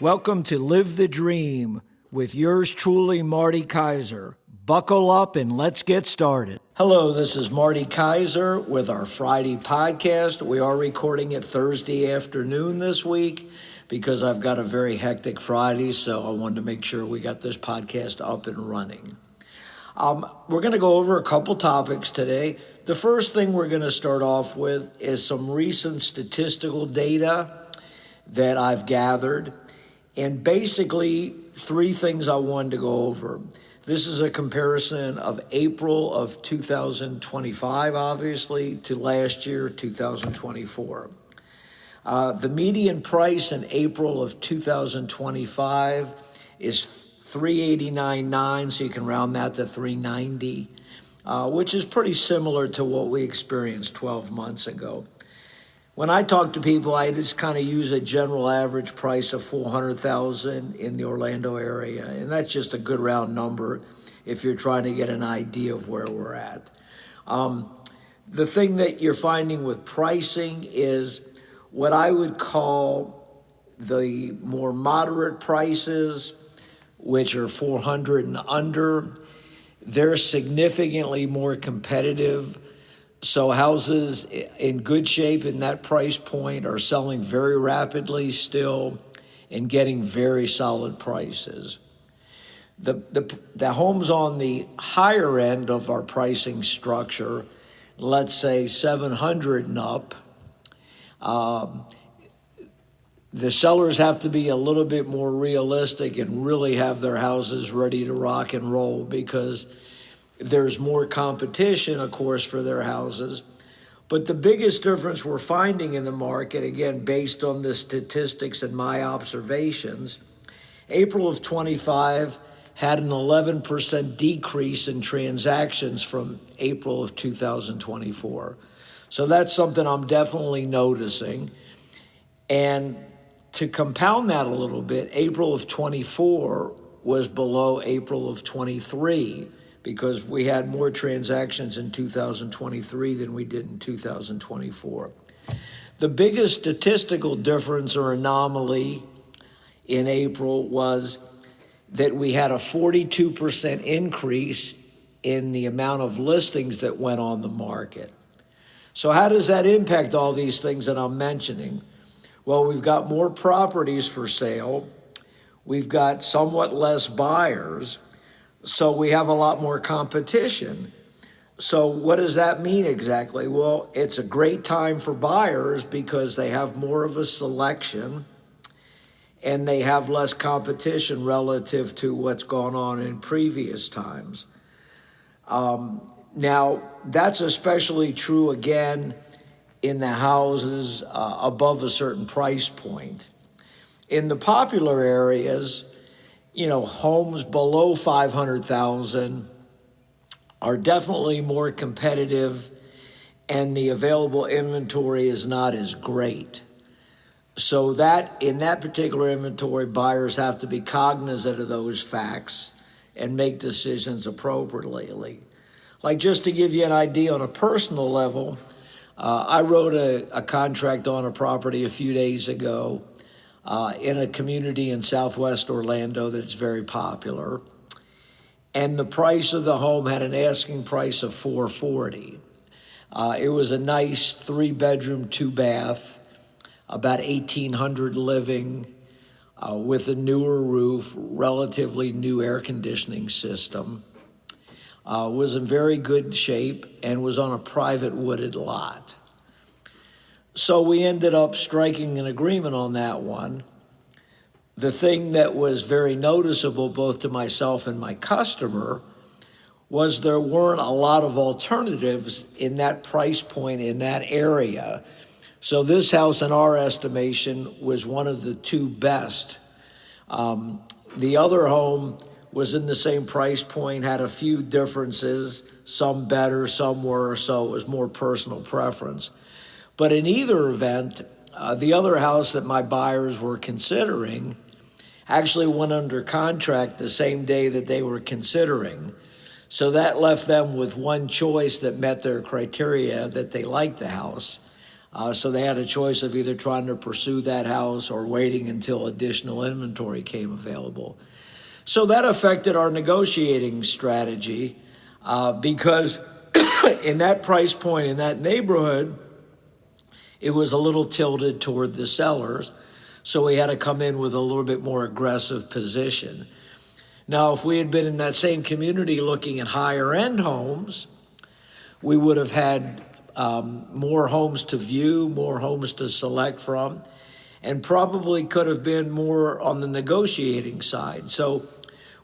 Welcome to Live the Dream with yours truly, Marty Kaiser. Buckle up and let's get started. Hello, this is Marty Kaiser with our Friday podcast. We are recording it Thursday afternoon this week because I've got a very hectic Friday, so I wanted to make sure we got this podcast up and running. We're going to go over a couple topics today. The first thing we're going to start off with is some recent statistical data that I've gathered. And basically, three things I wanted to go over. This is a comparison of April of 2025, obviously, to last year, 2024. The median price in April of 2025 is $389.9, so you can round that to $390, which is pretty similar to what we experienced 12 months ago. When I talk to people, I just kind of use a general average price of $400,000 in the Orlando area, and that's just a good round number if you're trying to get an idea of where we're at. The thing that you're finding with pricing is what I would call the more moderate prices, which are 400 and under. They're significantly more competitive. So houses in good shape in that price point are selling very rapidly still and getting very solid prices. The homes on the higher end of our pricing structure, let's say 700 and up, the sellers have to be a little bit more realistic and really have their houses ready to rock and roll because there's more competition, of course, for their houses. But the biggest difference we're finding in the market, again, based on the statistics and my observations, April of 25 had an 11% decrease in transactions from April of 2024. So that's something I'm definitely noticing. And to compound that a little bit, April of 24 was below April of 23 because we had more transactions in 2023 than we did in 2024. The biggest statistical difference or anomaly in April was that we had a 42% increase in the amount of listings that went on the market. So how does that impact all these things that I'm mentioning? Well, we've got more properties for sale. We've got somewhat less buyers. So we have a lot more competition. So what does that mean exactly? Well, it's a great time for buyers because they have more of a selection and they have less competition relative to what's gone on in previous times. Now, that's especially true, again, in the houses above a certain price point. In the popular areas, homes below 500,000 are definitely more competitive and the available inventory is not as great. So that in that particular inventory, buyers have to be cognizant of those facts and make decisions appropriately. Like just to give you an idea on a personal level, I wrote a contract on a property a few days ago in a community in Southwest Orlando that's very popular. And the price of the home had an asking price of $440. It was a nice 3-bedroom, 2-bath, about 1,800 living, with a newer roof, relatively new air conditioning system. Was in very good shape and was on a private wooded lot. So we ended up striking an agreement on that one. The thing that was very noticeable both to myself and my customer was there weren't a lot of alternatives in that price point in that area. So this house, in our estimation, was one of the two best. The other home was in the same price point, had a few differences, some better, some worse, so it was more personal preference. But in either event, the other house that my buyers were considering actually went under contract the same day that they were considering. So that left them with one choice that met their criteria, that they liked the house. So they had a choice of either trying to pursue that house or waiting until additional inventory came available. So that affected our negotiating strategy because in that price point, in that neighborhood, it was a little tilted toward the sellers. So we had to come in with a little bit more aggressive position. Now, if we had been in that same community looking at higher end homes, we would have had more homes to view, more homes to select from, and probably could have been more on the negotiating side. So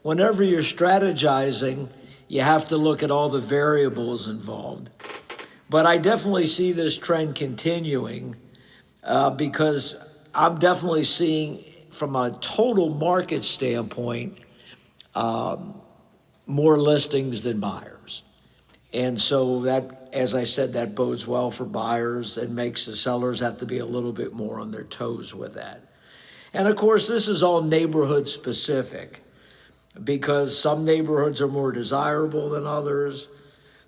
whenever you're strategizing, you have to look at all the variables involved. But I definitely see this trend continuing because I'm definitely seeing, from a total market standpoint, more listings than buyers. And so that, as I said, that bodes well for buyers and makes the sellers have to be a little bit more on their toes with that. And of course, this is all neighborhood specific because some neighborhoods are more desirable than others.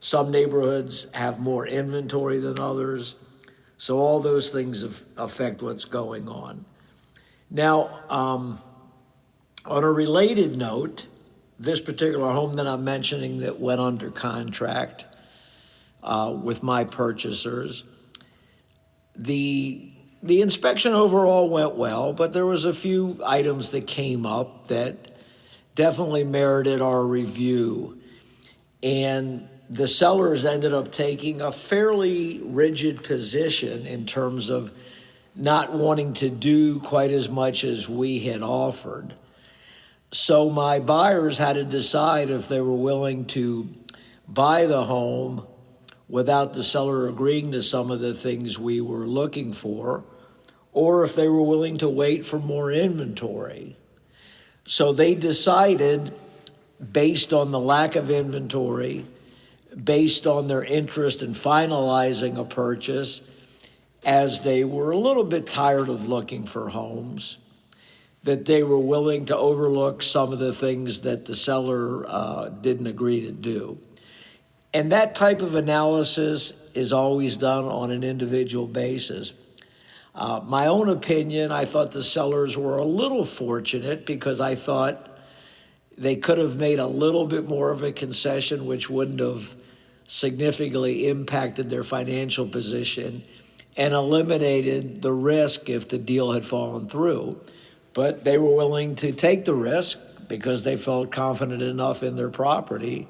Some neighborhoods have more inventory than others. So all those things affect what's going on. Now, on a related note, this particular home that I'm mentioning that went under contract with my purchasers, the inspection overall went well, but there was a few items that came up that definitely merited our review. And the sellers ended up taking a fairly rigid position in terms of not wanting to do quite as much as we had offered. So my buyers had to decide if they were willing to buy the home without the seller agreeing to some of the things we were looking for, or if they were willing to wait for more inventory. So they decided, based on the lack of inventory, based on their interest in finalizing a purchase, as they were a little bit tired of looking for homes, that they were willing to overlook some of the things that the seller didn't agree to do. And that type of analysis is always done on an individual basis. My own opinion, I thought the sellers were a little fortunate because I thought they could have made a little bit more of a concession, which wouldn't have significantly impacted their financial position and eliminated the risk if the deal had fallen through. But they were willing to take the risk because they felt confident enough in their property.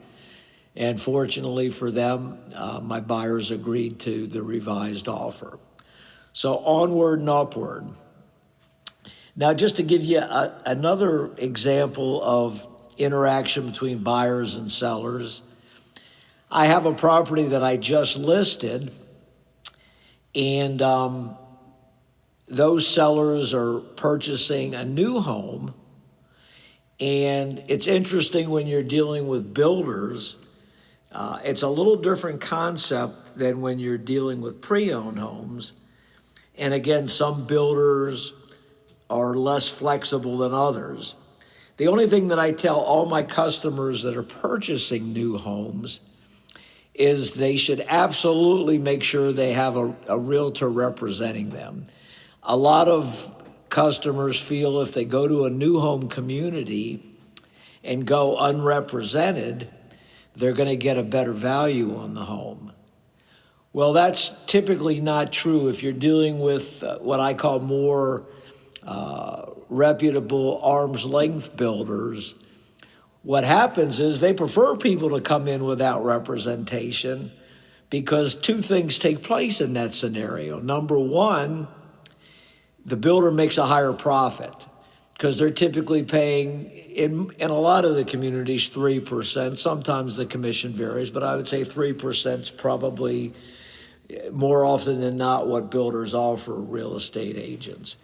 And fortunately for them, my buyers agreed to the revised offer. So onward and upward. Now, just to give you another example of interaction between buyers and sellers, I have a property that I just listed, and those sellers are purchasing a new home. And it's interesting when you're dealing with builders, it's a little different concept than when you're dealing with pre-owned homes. And again, some builders are less flexible than others. The only thing that I tell all my customers that are purchasing new homes is they should absolutely make sure they have a realtor representing them. A lot of customers feel if they go to a new home community and go unrepresented, they're going to get a better value on the home. Well, that's typically not true if you're dealing with what I call more reputable arm's length builders. What happens is they prefer people to come in without representation because two things take place in that scenario. Number one, the builder makes a higher profit because they're typically paying, in a lot of the communities, 3%. Sometimes the commission varies, but I would say 3% is probably more often than not what builders offer real estate agents.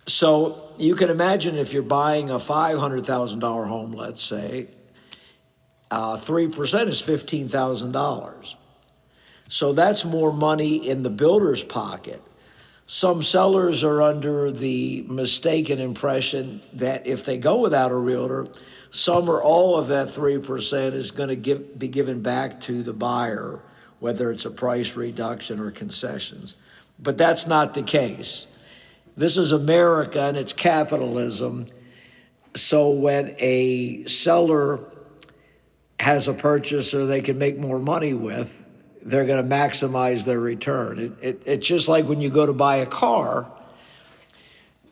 So you can imagine if you're buying a $500,000 home, let's say, 3% is $15,000. So that's more money in the builder's pocket. Some sellers are under the mistaken impression that if they go without a realtor, some or all of that 3% is going to be given back to the buyer, whether it's a price reduction or concessions. But that's not the case. This is America and it's capitalism. So when a seller has a purchaser they can make more money with, they're going to maximize their return. It's just like when you go to buy a car,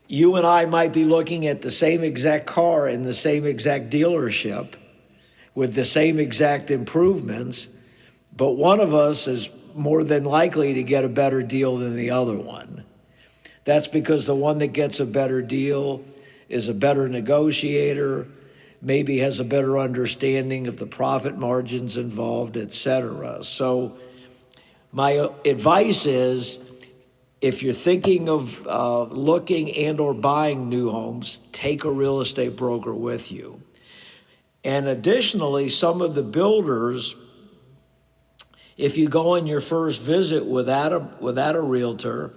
you and I might be looking at the same exact car in the same exact dealership with the same exact improvements, but one of us is more than likely to get a better deal than the other one. That's because the one that gets a better deal is a better negotiator, maybe has a better understanding of the profit margins involved, etc. So my advice is, if you're thinking of looking and or buying new homes, take a real estate broker with you. And additionally, some of the builders, if you go on your first visit without a realtor,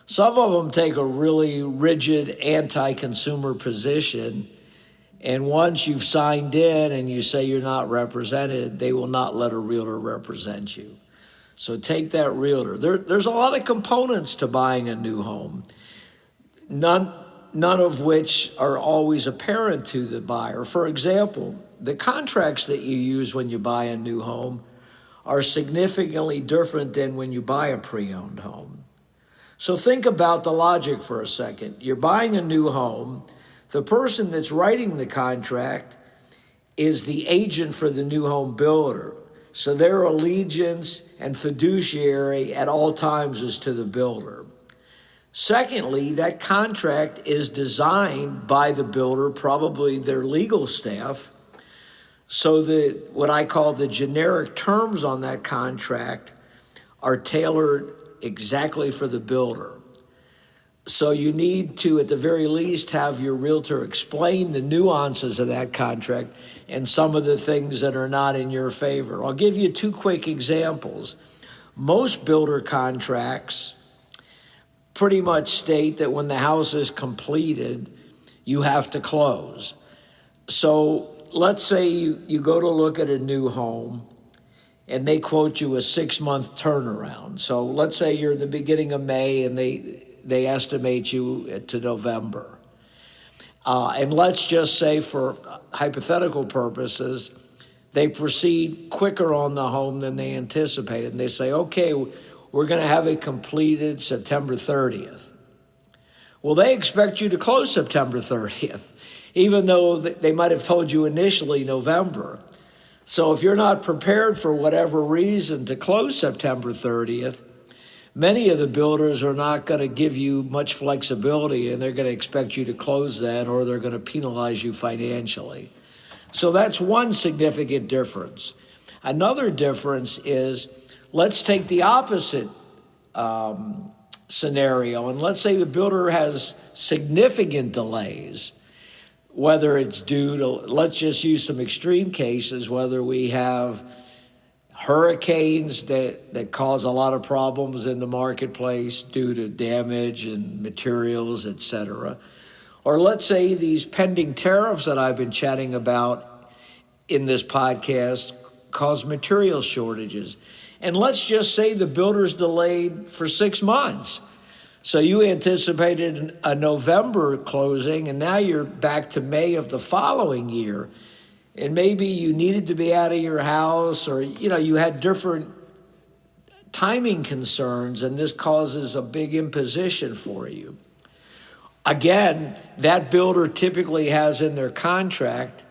some of them take a really rigid anti-consumer position. And once you've signed in and you say you're not represented, they will not let a realtor represent you. So take that realtor. There's a lot of components to buying a new home, none of which are always apparent to the buyer. For example, the contracts that you use when you buy a new home are significantly different than when you buy a pre-owned home. So think about the logic for a second. You're buying a new home. The person that's writing the contract is the agent for the new home builder. So their allegiance and fiduciary at all times is to the builder. Secondly, that contract is designed by the builder, probably their legal staff. So what I call the generic terms on that contract are tailored exactly for the builder. So you need to, at the very least, have your realtor explain the nuances of that contract and some of the things that are not in your favor. I'll give you two quick examples. Most builder contracts pretty much state that when the house is completed, you have to close. So let's say you go to look at a new home and they quote you a 6-month turnaround. So let's say you're in the beginning of May and they estimate you to November. And let's just say, for hypothetical purposes, they proceed quicker on the home than they anticipated. And they say, okay, we're going to have it completed September 30th. Well, they expect you to close September 30th, even though they might have told you initially November. So if you're not prepared for whatever reason to close September 30th, many of the builders are not going to give you much flexibility, and they're going to expect you to close then, or they're going to penalize you financially. So that's one significant difference. Another difference is, let's take the opposite scenario, and let's say the builder has significant delays, whether it's due to, let's just use some extreme cases, whether we have hurricanes that cause a lot of problems in the marketplace due to damage and materials, et cetera. Or let's say these pending tariffs that I've been chatting about in this podcast cause material shortages. And let's just say the builder's delayed for 6 months. So you anticipated a November closing, and now you're back to May of the following year. And maybe you needed to be out of your house, or you had different timing concerns, and this causes a big imposition for you. Again, that builder typically has in their contract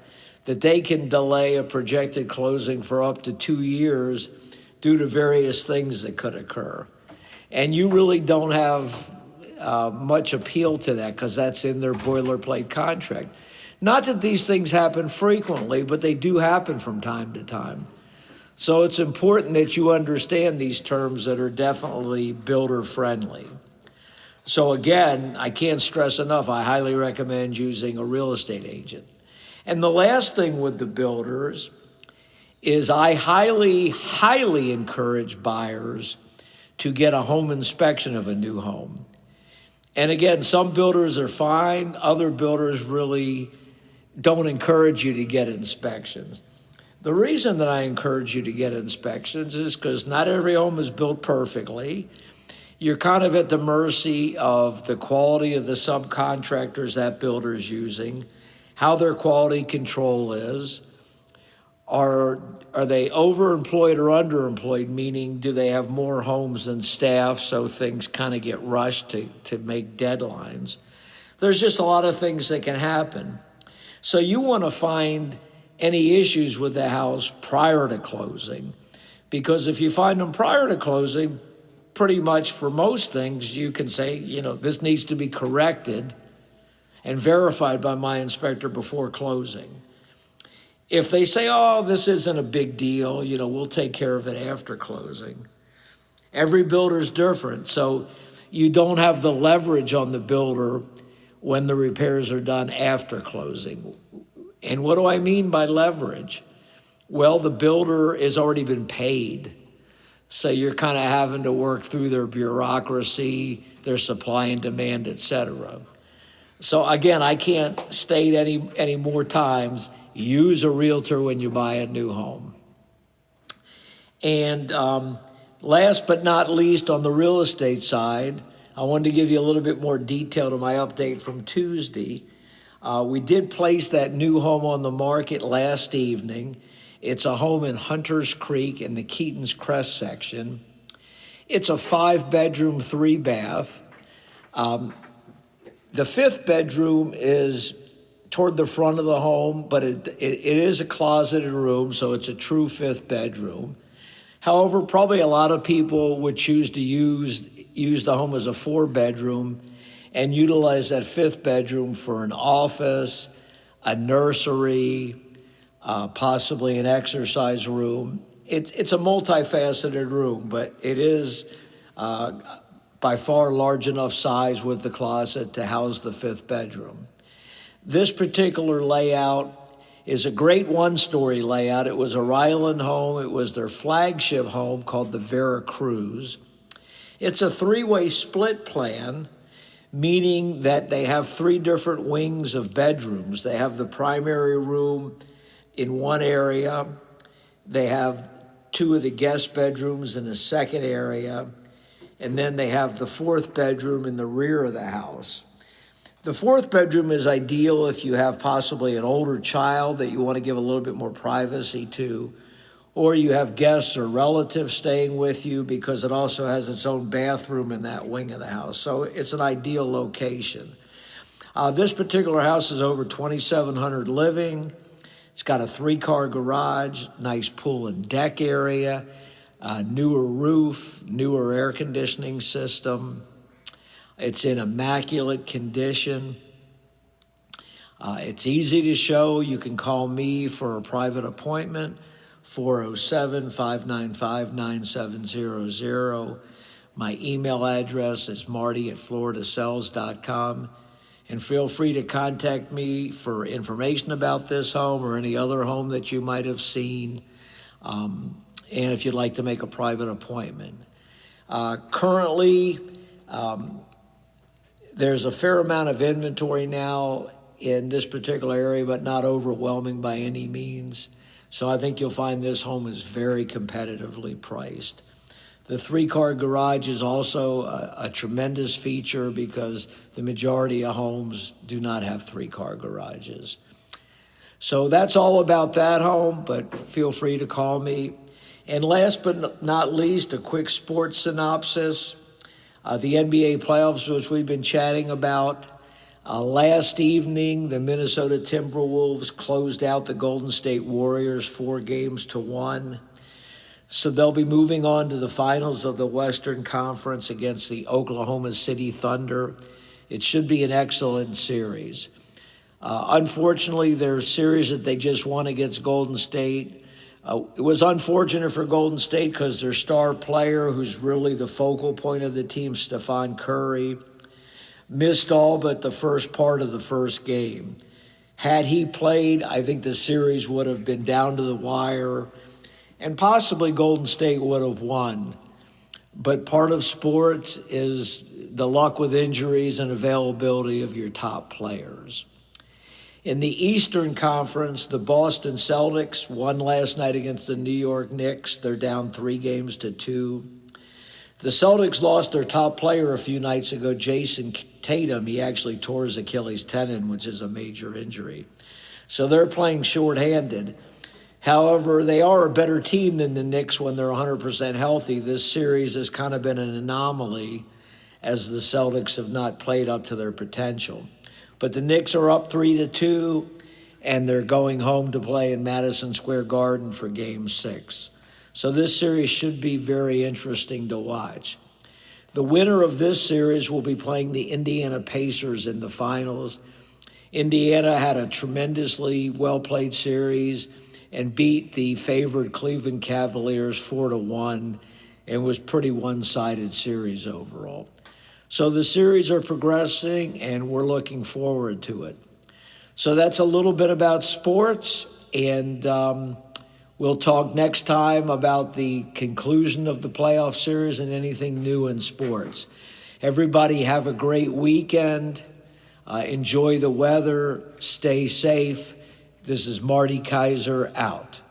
that they can delay a projected closing for up to 2 years due to various things that could occur. And you really don't have much appeal to that, because that's in their boilerplate contract. Not that these things happen frequently, but they do happen from time to time. So it's important that you understand these terms that are definitely builder friendly. So again, I can't stress enough, I highly recommend using a real estate agent. And the last thing with the builders is I highly, highly encourage buyers to get a home inspection of a new home. And again, some builders are fine, other builders really don't encourage you to get inspections. The reason that I encourage you to get inspections is because not every home is built perfectly, you're kind of at the mercy of the quality of the subcontractors that builder is using, how their quality control is. Are they overemployed or underemployed, meaning do they have more homes than staff, so things kind of get rushed to make deadlines? There's just a lot of things that can happen. So you want to find any issues with the house prior to closing, because if you find them prior to closing, pretty much for most things, you can say, this needs to be corrected and verified by my inspector before closing. If they say, oh, this isn't a big deal, we'll take care of it after closing. Every builder's different, so you don't have the leverage on the builder when the repairs are done after closing. And what do I mean by leverage? Well, the builder has already been paid. So you're kind of having to work through their bureaucracy, their supply and demand, et cetera. So again, I can't state any more times, use a realtor when you buy a new home. And last but not least, on the real estate side, I wanted to give you a little bit more detail to my update from Tuesday. We did place that new home on the market last evening. It's a home in Hunters Creek in the Keaton's Crest section. It's a 5-bedroom, 3-bath. The 5th bedroom is toward the front of the home, but it is a closeted room, so it's a true 5th bedroom. However, probably a lot of people would choose to use the home as a 4-bedroom and utilize that 5th bedroom for an office, a nursery, possibly an exercise room. It's a multifaceted room, but it is by far large enough size with the closet to house the 5th bedroom. This particular layout is a great one-story layout. It was a Ryland home. It was their flagship home called the Veracruz. It's a 3-way split plan, meaning that they have 3 different wings of bedrooms. They have the primary room in one area. They have 2 of the guest bedrooms in a second area. And then they have the 4th bedroom in the rear of the house. The 4th bedroom is ideal if you have possibly an older child that you want to give a little bit more privacy to, or you have guests or relatives staying with you, because it also has its own bathroom in that wing of the house. So it's an ideal location. This particular house is over 2,700 living. It's got a 3-car garage, nice pool and deck area, newer roof, newer air conditioning system. It's in immaculate condition. It's easy to show. You can call me for a private appointment, 407-595-9700. My email address is marty@floridasells.com. And feel free to contact me for information about this home or any other home that you might have seen, and if you'd like to make a private appointment. Currently, there's a fair amount of inventory now in this particular area, but not overwhelming by any means. So I think you'll find this home is very competitively priced. The 3-car garage is also a tremendous feature because the majority of homes do not have 3-car garages. So that's all about that home, but feel free to call me. And last but not least, a quick sports synopsis. The NBA playoffs, which we've been chatting about. Last evening, the Minnesota Timberwolves closed out the Golden State Warriors 4-1. So they'll be moving on to the finals of the Western Conference against the Oklahoma City Thunder. It should be an excellent series. Unfortunately, their series that they just won against Golden State, it was unfortunate for Golden State because their star player, who's really the focal point of the team, Stephen Curry, missed all but the first part of the first game. Had he played, I think the series would have been down to the wire, and possibly Golden State would have won. But part of sports is the luck with injuries and availability of your top players. In the Eastern Conference, the Boston Celtics won last night against the New York Knicks. They're down 3-2. The Celtics lost their top player a few nights ago, Jason Tatum. He actually tore his Achilles tendon, which is a major injury. So they're playing shorthanded. However, they are a better team than the Knicks when they're 100% healthy. This series has kind of been an anomaly as the Celtics have not played up to their potential. But the Knicks are up 3-2, and they're going home to play in Madison Square Garden for Game 6. So this series should be very interesting to watch. The winner of this series will be playing the Indiana Pacers in the finals. Indiana had a tremendously well-played series and beat the favored Cleveland Cavaliers 4-1, and was pretty one-sided series overall. So the series are progressing, and we're looking forward to it. So that's a little bit about sports, and we'll talk next time about the conclusion of the playoff series and anything new in sports. Everybody have a great weekend. Enjoy the weather. Stay safe. This is Marty Kaiser out.